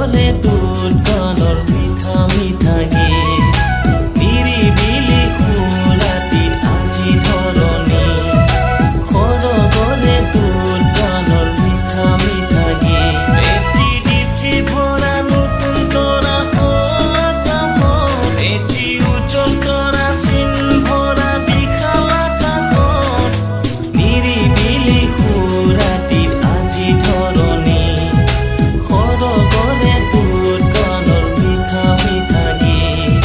গলে তোৰ গানৰ মিঠা মিঠা গীত নিৰিবিলি সুৰাতিত আজি ধৰণী খৰ গলে তোৰ গানৰ মিঠা মিঠা গীত এটি দিঠি ভৰা নতুন তৰা আকাশত এটি উজ্জ্বল তৰা চিন ভৰা বিশাল আকাশত নিৰিবিলি সুৰাতিত আজি ধৰণী খৰ গলে তোৰ গানৰ মিঠা মিঠা গীত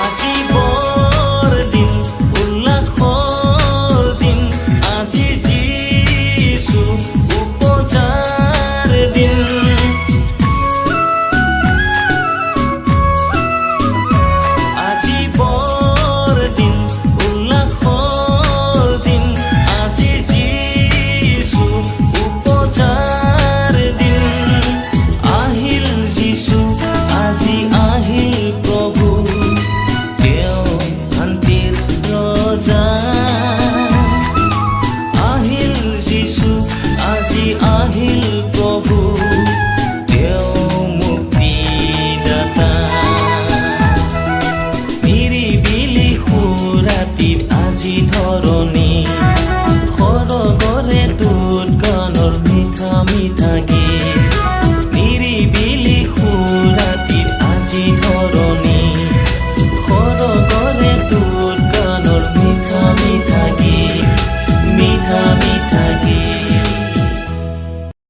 আজি বৰ দিন উল্লাসৰ দিন আজি যিছু উপজাৰ দিন আজি বৰ দিন উল্লাসৰ দিন আজি যিছু উপজাৰ দিন আহিল যিছু আজি আহিল প্ৰভু তেওঁ শান্তিৰ ৰজা আহিল যিছু আজি আহিল প্ৰভু তেওঁ মুক্তিদাতা নিৰিবিলি সুৰাতিত আজি ধৰণী